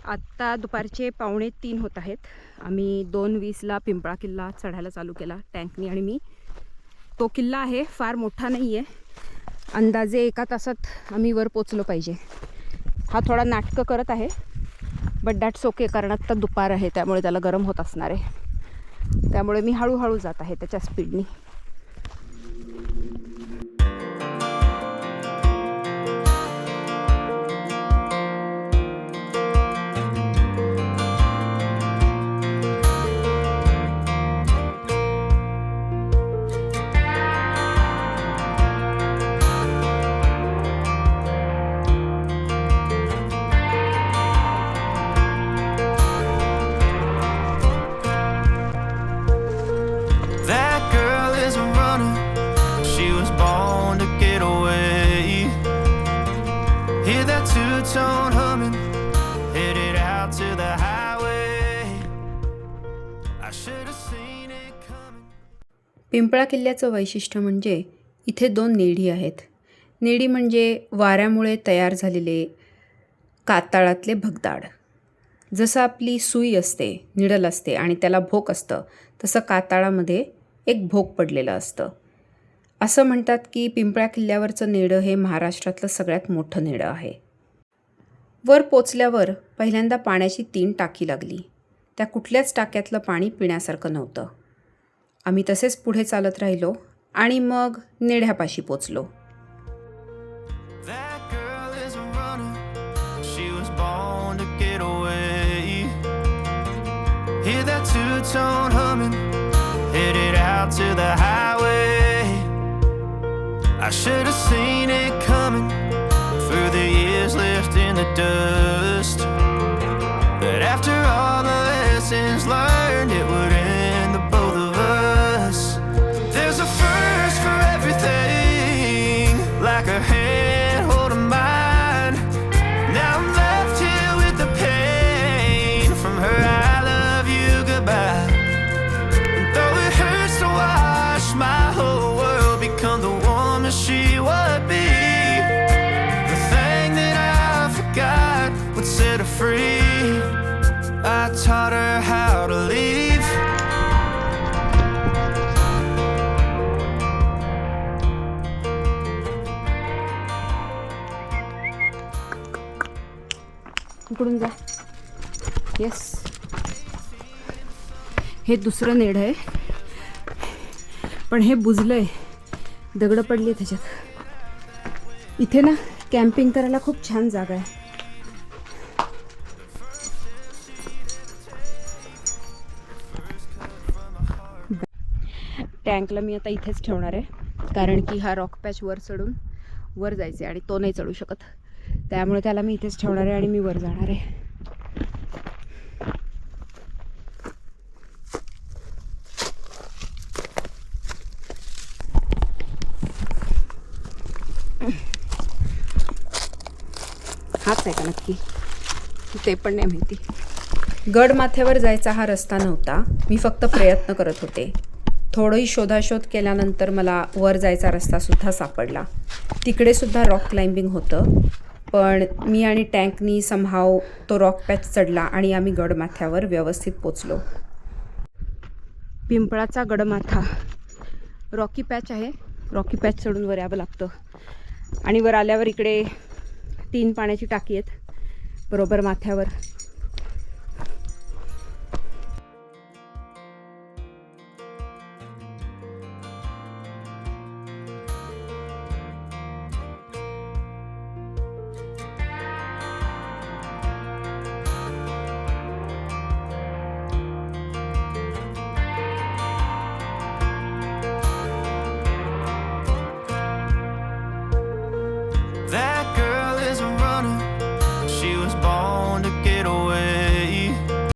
आत्ता दुपारचे 2:45 होत आहेत. आम्ही 2:20ला पिंपळा किल्ला चढायला चालू केला टँकनी आणि मी. तो किल्ला आहे, फार मोठा नाही आहे. अंदाजे 1 तासात आम्ही वर पोचलो पाहिजे. हा थोडा नाटकं करत आहे, बट दॅट्स ओके, कारण आत्ता दुपार आहे त्यामुळे त्याला गरम होत असणार आहे. त्यामुळे मी हळूहळू जात आहे त्याच्या स्पीडनी. पिंपळा किल्ल्याचं वैशिष्ट्य म्हणजे इथे 2 नेडी आहेत. नेडी म्हणजे वाऱ्यामुळे तयार झालेले कातळातले भगदाड. जसं आपली सुई असते, निडल असते आणि त्याला भोक असतं, तसं कातळामध्ये एक भोक पडलेलं असतं. असं म्हणतात की पिंपळा किल्ल्यावरचं नेडं हे महाराष्ट्रातलं सगळ्यात मोठं नेडं आहे. वर पोचल्यावर पहिल्यांदा पाण्याची 3 टाकी लागली. त्या कुठल्याच टाक्यातलं पाणी पिण्यासारखं नव्हतं. आम्ही तसेच पुढे चालत राहिलो आणि मग नेढ्यापाशी पोचलो. I should have seen it coming for the years left in the dust. But after all the lessons learned, it would end the both of us. There's a first for everything, like a hand holding mine. Now I'm left here with the pain from her I love you goodbye. And though it hurts to watch my whole world become the woman she would be, the thing that I forgot would set her free. I taught her how to leave. इकडून जा. Yes, हे दुसरं नेड आहे, पण हे बुजलंय, दगडं पडली त्याच्यात. इथे ना कॅम्पिंग करायला खूप छान जागा आहे. टँकला मी आता इथेच ठेवणार आहे, कारण की हा रॉक पॅच वर चढून वर जायचं आहे आणि तो नाही चढू शकत. त्यामुळे त्याला मी इथेच ठेवणार आहे आणि मी वर जाणार आहे. हाच आहे का नक्की ते पण नाही माहिती. गडमाथ्यावर जायचा हा रस्ता नव्हता, मी फक्त प्रयत्न करत होते. थोडंही शोधाशोध केल्यानंतर मला वर जायचा रस्तासुद्धा सापडला. तिकडे सुद्धा रॉक क्लाइम्बिंग होतं, पण मी आणि टँकनी समहाव तो रॉक पॅच चढला आणि आम्ही गडमाथ्यावर व्यवस्थित पोचलो. पिंपळाचा गडमाथा रॉकी पॅच आहे. रॉकी पॅच चढून वर यावं लागतं आणि वर आल्यावर इकडे 3 पाण्याची टाकी आहेत बरोबर माथ्यावर.